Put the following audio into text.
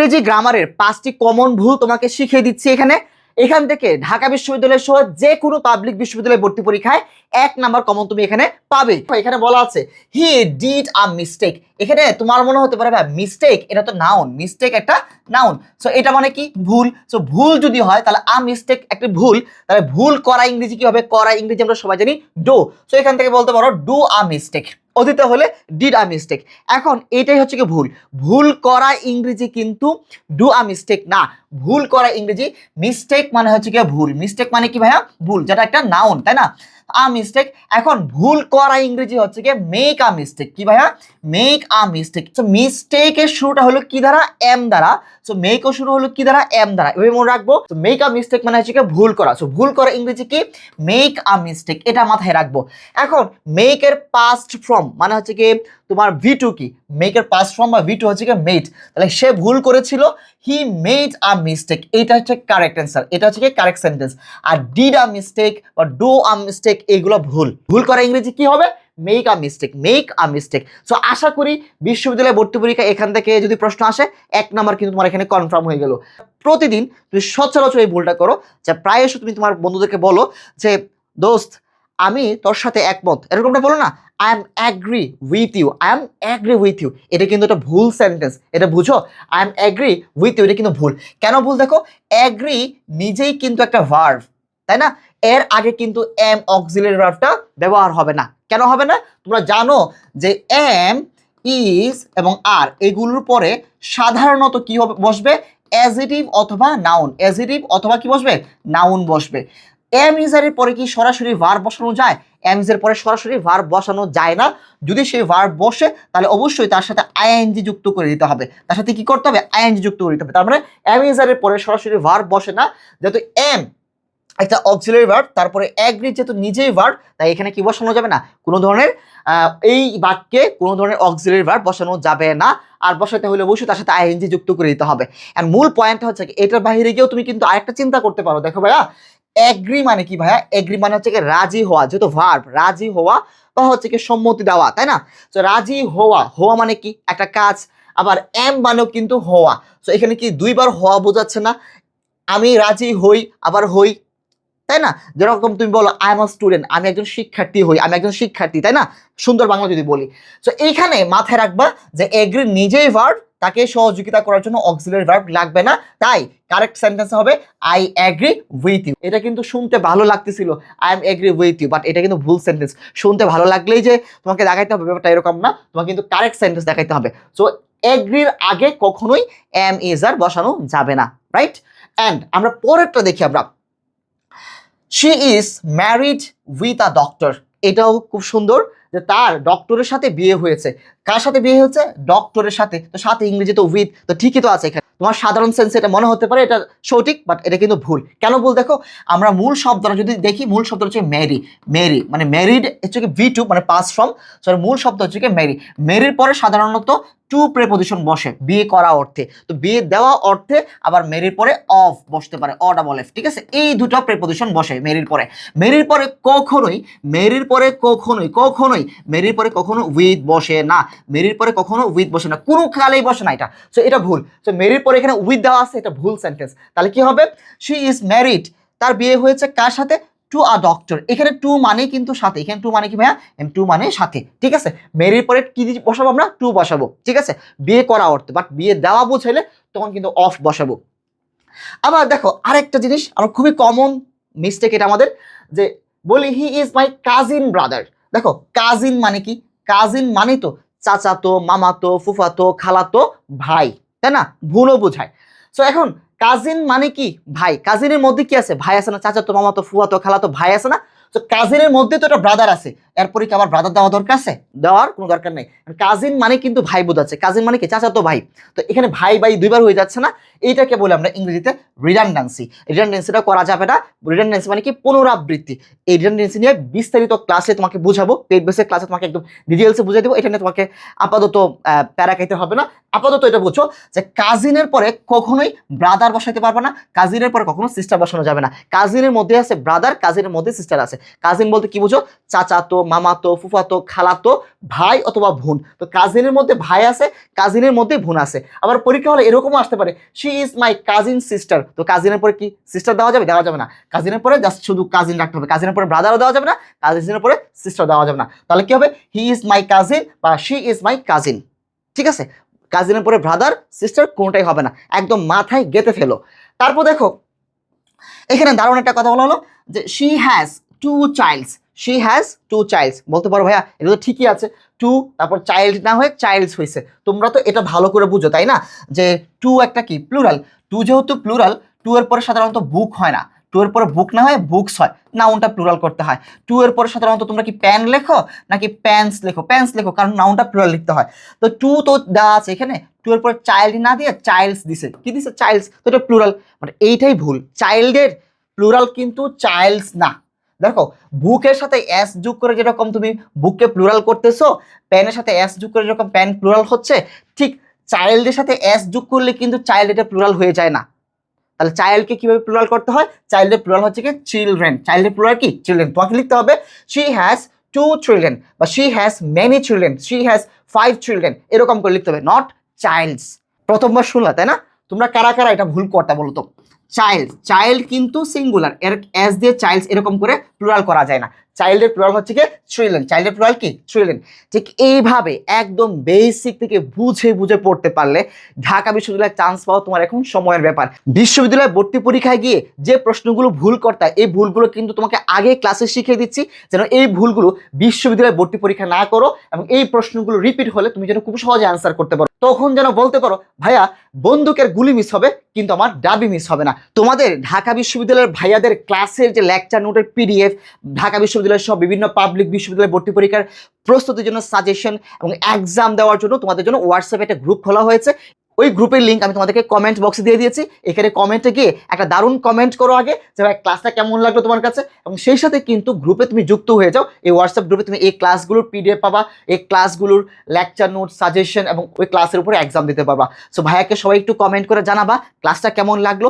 ইংরেজি গ্রামারের 5টি কমন ভুল তোমাকে শিখিয়ে দিচ্ছি এখান থেকে ঢাকা বিশ্ববিদ্যালয় সহ যে কোনো পাবলিক বিশ্ববিদ্যালয় ভর্তি পরীক্ষায় 1 নাম্বার কমন তুমি এখানে পাবে। এখানে বলা আছে হি ডিড আ মিস্টেক। এখানে তোমার মনে হতে পারে ভাই মিস্টেক এটা তো নাউন, মিস্টেক একটা নাউন, সো এটা মানে কি ভুল। সো ভুল যদি হয় তাহলে আ মিস্টেক একটা ভুল, তাহলে ভুল করা ইংরেজি কি হবে? করা ইংরেজি আমরা সবাই জানি ডু। সো এখান থেকে বলতে পারো ডু আ মিস্টেক, অতীতে হলে ডিড আ মিস্টেক। এখন এটাই হচ্ছে কি ভুল, ভুল করা ইংরেজি কিন্তু ডু আ মিস্টেক না, ভুল করা ইংরেজি মিস্টেক মানে হচ্ছে কি ভুল। মিস্টেক মানে কি ভাইয়া? ভুল, যেটা একটা নাউন, তাই না? A mistake. এখন ভুল করা ইংরেজি হচ্ছে কি মেক আ মিস্টেক। কি ভাইয়া? Make a mistake. সো মিস্টেকের শুরুটা হলো কি দ্বারা? এম দ্বারা। সো মেকও শুরু হলো কি দ্বারা? এম দ্বারা। এভাবে মনে রাখবো। সো মেক আ মিস্টেক মানে হচ্ছে কি ভুল করা। সো ভুল করা ইংরেজি কি? মেক আ মিস্টেক, এটা মাথায় রাখবো। এখন মেক এর পাস্ট ফর্ম মানে হচ্ছে কি তোমার ভি2 কি? মেক এর পাস্ট ফর্ম বা ভি2 হচ্ছে কি মেড। তাহলে সে ভুল করেছিল, হি মেড আ মিস্টেক, এটা হচ্ছে কারেক্ট অ্যান্সার, এটা হচ্ছে কি কারেক্ট সেন্টেন্স। আর ডিড আ মিস্টেক বা ডু আ মিস্টেক এগুলো ভুল। ভুল করা ইংরেজি কি হবে? Make a mistake, make a mistake. So আশা করি বিশ্ববিদ্যালয় ভর্তি পরীক্ষা এখান থেকে যদি প্রশ্ন আসে 1 নাম্বার কিন্তু তোমার এখানে কনফার্ম হয়ে গেল। প্রতিদিন তুমি সচরাচর এই ভুলটা করো, যে প্রায়শ তুমি তোমার বন্ধুদেরকে বলো যে দোস্ত আমি তোর সাথে একমত, এরকমটা বলো না, I am agree with you, I am agree with you, এটা কিন্তু একটা ভুল সেন্টেন্স, এটা বুঝো। I am agree with you এটা কিন্তু ভুল। কেন ভুল? দেখো অ্যাগ্রি নিজেই কিন্তু একটা ভার্ব, তাই না? এর আগে কিন্তু এম অক্সিলারি ভার্বটা ব্যবহার হবে না। কেন হবে না? তোমরা জানো যে এম, ইজ এবং আর এগুলোর পরে সাধারণত কি হবে? বসবে অ্যাডজেক্টিভ অথবা নাউন। অ্যাডজেক্টিভ অথবা কি বসবে? নাউন বসবে। এম ইজারের পরে কি সরাসরি ভার্ব বসানো যায়? এম ইজের পরে সরাসরি ভার্ব বসানো যায় না। যদি সেই ভার্ব বসে তাহলে অবশ্যই তার সাথে আইএনজি যুক্ত করে দিতে হবে। তার সাথে কি করতে হবে? আইএনজি যুক্ত করে দিতে হবে। তার মানে এম ইজারের পরে সরাসরি ভার্ব বসে না, যেহেতু এম একটা অক্সিলারি ভার্ব, তারপরে অ্যাগ্রি যেহেতু নিজেই ভার্ব, তাই এখানে কি বসানো যাবে না? কোনো ধরনের এই বাক্যে কোনো ধরনের অক্সিলারি ভার্ব বসানো যাবে না। আর বসাতে হলে অবশ্যই তার সাথে আইএনজি যুক্ত করে দিতে হবে। এন্ড মূল পয়েন্ট হচ্ছে কি এটার বাইরে গিয়েও তুমি কিন্তু আরেকটা চিন্তা করতে পারো। দেখো ভাইয়া এগ্রি মানে কি ভাইয়া? এগ্রি মানে হচ্ছে কি রাজি হওয়া, যেহেতু ভার্ব রাজি হওয়া বা হচ্ছে কি সম্মতি দেওয়া, তাই না? তো রাজি হওয়া, হওয়া মানে কি একটা কাজ। আবার এম মানেও কিন্তু হওয়া। তো এখানে কি দুইবার হওয়া বোঝাচ্ছে না? আমি রাজি হই আবার হই, তাই না? যেরকম তুমি বলো আই এম আ স্টুডেন্ট, আমি একজন শিক্ষার্থী হই, আমি একজন শিক্ষার্থী, তাই না? সুন্দর বাংলা যদি বলি। তো এইখানে মাথায় রাখবা যে এগ্রি নিজেই ভার্ব, তাকে সহযোগিতা করার জন্য অক্সিলারি ভার্ব লাগবে না। তাই কারেক্ট সেন্টেন্স হবে আই এগ্রি উইথ ইউ। এটা কিন্তু শুনতে ভালো লাগতেছিল I am agree with you, but এটা কিন্তু ভুল সেন্টেন্স। শুনতে ভালো লাগলেই যে তোমাকে দেখাইতে হবে ব্যাপারটা এরকম না, তোমাকে কিন্তু কারেক্ট সেন্টেন্স দেখাইতে হবে। সো এগ্রির আগে কখনোই এম ইজ আর বসানো যাবে না, রাইট? এন্ড আমরা পরেরটা দেখি আমরা, she is married with a doctor. এটাও খুব সুন্দর যে তার ডক্টরের সাথে বিয়ে হয়েছে। কার সাথে বিয়ে হয়েছে? ডক্টরের সাথে। তো সাথে ইংরেজি তো উইথ, তো ঠিকই তো আছে এখানে। তোমার সাধারণ সেন্সে এটা মনে হতে পারে এটা সঠিক, বাট এটা কিন্তু ভুল। কেন ভুল? দেখো আমরা মূল শব্দটা যদি দেখি, মূল শব্দ হচ্ছে মেরি। মেরি মানে ম্যারিড হচ্ছে কি ভি2 মানে পাস ফর্ম, সরি মূল শব্দ হচ্ছে কি মেরি। মেরির পরে সাধারণত টু প্রেপোজিশন বসে বিয়ে করা অর্থে। তো বিয়ে দেওয়া অর্থে আবার মেরির পরে অফ বসতে পারে, অ ডাবল এফ, ঠিক আছে? এই দুটো প্রেপোজিশন বসে মেরির পরে। মেরির পরে কখনোই, মেরির পরে কখনোই কখনোই মেরির পরে কখনো উইথ বসে না। মেরির পরে কখনো উইথ বসে না, কোনো কালেই বসে না এটা। সো এটা ভুল। সো মেরির পরে এখানে উইথ দেওয়া আছে, এটা ভুল সেন্টেন্স। তাহলে কি হবে? শি ইজ ম্যারিড, তার বিয়ে হয়েছে কার সাথে? To a doctor. এখানে টু মানে কিন্তু সাথে, এখানে টু মানে কি ভাইয়া? টু মানে সাথে, ঠিক আছে? মেরির পরে কি বসাবো আমরা? টু বসাবো, ঠিক আছে? বিয়ে করা অর্থে, বাট বিয়ে দেওয়া বুঝাইলে তখন কিন্তু অফ বসাবো। আবার দেখো আরেকটা জিনিস আমার খুবই কমন মিস্টেক এটা আমাদের, যে বলি he is my cousin brother. দেখো কাজিন মানে কি? কাজিন মানে তো চাচাতো, মামাতো, ফুফাতো, খালাতো ভাই, তাই না? ভুলও বোঝায়। সো এখন কাজিন মানে কি? ভাই। কাজিনের মধ্যে কি আছে? ভাই আছে না? চাচাতো, মামাতো, ফুফাতো, খালাতো ভাই আছে না? তো কাজিনের মধ্যে তো একটা ব্রাদার আছে, এরপরে কি আবার ব্রাদার দেওয়া দরকার আছে? দেওয়ার কোনো দরকার নেই। কাজিন মানে কিন্তু ভাই বোঝাচ্ছে। কাজিন মানে কি? চাচাতো ভাই। তো এখানে ভাই ভাই দুইবার হয়ে যাচ্ছে না? এইটাকে বলে আমরা ইংরেজিতে রিডান্ডেন্সি। রিডান্ডেন্সিটা করা যাবে না। রিডান্ডেন্সি মানে কি? পুনরাবৃত্তি। এই রিডান্ডেন্সি নিয়ে বিস্তারিত ক্লাসে তোমাকে বুঝাবো, পেড বেসের ক্লাসে তোমাকে একদম ডিটেলসে বুঝিয়ে দেবো। এটা নিয়ে তোমাকে আপাতত প্যারা খাইতে হবে না। আপাতত এটা বুঝো যে কাজিনের পরে কখনোই ব্রাদার বসাইতে পারবে না, কাজিনের পরে কখনো সিস্টার বসানো যাবে না। কাজিনের মধ্যে আছে ব্রাদার, কাজিনের মধ্যে সিস্টার আছে। কাজিন বলতে কি বুঝো? চাচাতো, মামাতো, ফুফাতো, খালাতো, ভাই অথবা বোন। তো কাজিনের মধ্যে ভাই আছে, কাজিনের মধ্যে বোন আছে। আবার পরীক্ষা হলে এরকমও আসতে পারে, she is my cousin sister. তো কাজিনের পরে কি সিস্টার দেওয়া যাবে? দেওয়া যাবে না। কাজিনের পরে জাস্ট শুধু কাজিন রাখতে হবে। কাজিনের পরে ব্রাদারও দেওয়া যাবে না, কাজিনের পরে সিস্টার দেওয়া যাবে না। তাহলে কি হবে? হি ইজ মাই কাজিন বা শি ইজ মাই কাজিন। ঠিক আছে? কাজিনের পরে ব্রাদার সিস্টার কোনটাই হবে না, একদম মাথায় গেঁথে ফেলো। তারপর দেখো এখানে দারুণ একটা কথা বলা হলো যে she has two childs. She has two childs. বলতে পারো ভাইয়া এটা তো ঠিকই আছে, টু তারপর চাইল্ড না হয়ে চাইল্ডস হয়েছে। তোমরা তো এটা ভালো করে বুঝো তাই না, যে টু একটা কি প্লুরাল। টু যেহেতু প্লুরাল, টু এর পরে সাধারণত বুক হয় না, টু এর পরে বুক না হয় বুকস হয়, নাউনটা প্লুরাল করতে হয়। টু এর পরে সাধারণত তোমরা কি প্যান লেখো নাকি প্যান্টস লেখো? প্যান্টস লেখো, কারণ নাউনটা প্লুরাল লিখতে হয়। তো টু তো দেওয়া আছে এখানে, টু এর পরে চাইল্ড না দিয়ে চাইল্ডস দিছে, কি দিছে? চাইল্ডস। তো এটা প্লুরাল, মানে এইটাই ভুল। চাইল্ডের প্লুরাল কিন্তু চাইল্ডস না। দেখো বুকের সাথে এস যোগ করে যেরকম তুমি বুককে প্লুরাল করতেছো, প্যানের সাথে এস যোগ করে যেরকম প্যান প্লুরাল হচ্ছে, ঠিক চাইল্ডের সাথে এস যোগ করলে কিন্তু চাইল্ড এটা প্লুরাল হয়ে যায় না। তাহলে চাইল্ডকে কিভাবে প্লুরাল করতে হয়? চাইল্ডের প্লুরাল হচ্ছে কি চিলড্রেন। চাইল্ডের প্লুরাল কি? চিলড্রেন। তোমাকে লিখতে হবে শি হ্যাজ টু চিলড্রেন বা she has many children, she has 5 children, এরকম করে লিখতে হবে, নট চাইল্ডস। প্রথমবার শুনলা তাই না? তোমরা কারা কারা এটা ভুল করতে বলো তো? চাইল্ড, চাইল্ড কিন্তু সিঙ্গুলার, এর এস দিয়ে চাইল্ডস এরকম করে প্লুরাল করা যায় না। চাইল্ডের প্লুরাল হচ্ছে কি? চিলড্রেন। চাইল্ডের প্লুরাল কি? চিলড্রেন। ঠিক এইভাবে একদম বেসিক থেকে বুঝে বুঝে পড়তে পারলে ঢাকা বিশ্ববিদ্যালয়ে চান্স পাওয়া তোমার এখন সময়ের ব্যাপার। বিশ্ববিদ্যালয়ে ভর্তি পরীক্ষায় গিয়ে যে প্রশ্নগুলো ভুল করতে হয়, এই ভুলগুলো কিন্তু তোমাকে আগে ক্লাসে শিখিয়ে দিচ্ছি, যেন এই ভুলগুলো বিশ্ববিদ্যালয়ে ভর্তি পরীক্ষা না করো এবং এই প্রশ্নগুলো রিপিট হলে তুমি যেন খুব সহজে আনসার করতে পারো। তখন যেন বলতে পারো ভাইয়া বন্দুকের গুলি মিস হবে কিন্তু আমার ডাবি মিস হবে না। তোমাদের ঢাকা বিশ্ববিদ্যালয়ের ভাইয়াদের ক্লাসের যে লেকচার নোটের পিডিএফ, ঢাকা বিশ্ববিদ্যালয়ের সব বিভিন্ন পাবলিক বিশ্ববিদ্যালয় ভর্তি পরীক্ষার প্রস্তুতির জন্য সাজেশন এবং এক্সাম দেওয়ার জন্য তোমাদের জন্য হোয়াটসঅ্যাপে একটা গ্রুপ খোলা হয়েছে। ওই গ্রুপের লিঙ্ক আমি তোমাদেরকে কমেন্ট বক্সে দিয়ে দিয়েছি। এখানে কমেন্টে গিয়ে একটা দারুণ কমেন্ট করো আগে যে ভাই ক্লাসটা কেমন লাগলো তোমার কাছে, এবং সেই সাথে কিন্তু গ্রুপে তুমি যুক্ত হয়ে যাও। এই হোয়াটসঅ্যাপ গ্রুপে তুমি এই ক্লাসগুলোর পিডিএফ পাবা, এই ক্লাসগুলোর লেকচার নোট, সাজেশন এবং ওই ক্লাসের উপরে এক্সাম দিতে পারবা। সো ভাইয়াকে সবাই একটু কমেন্ট করে জানাবা ক্লাসটা কেমন লাগলো।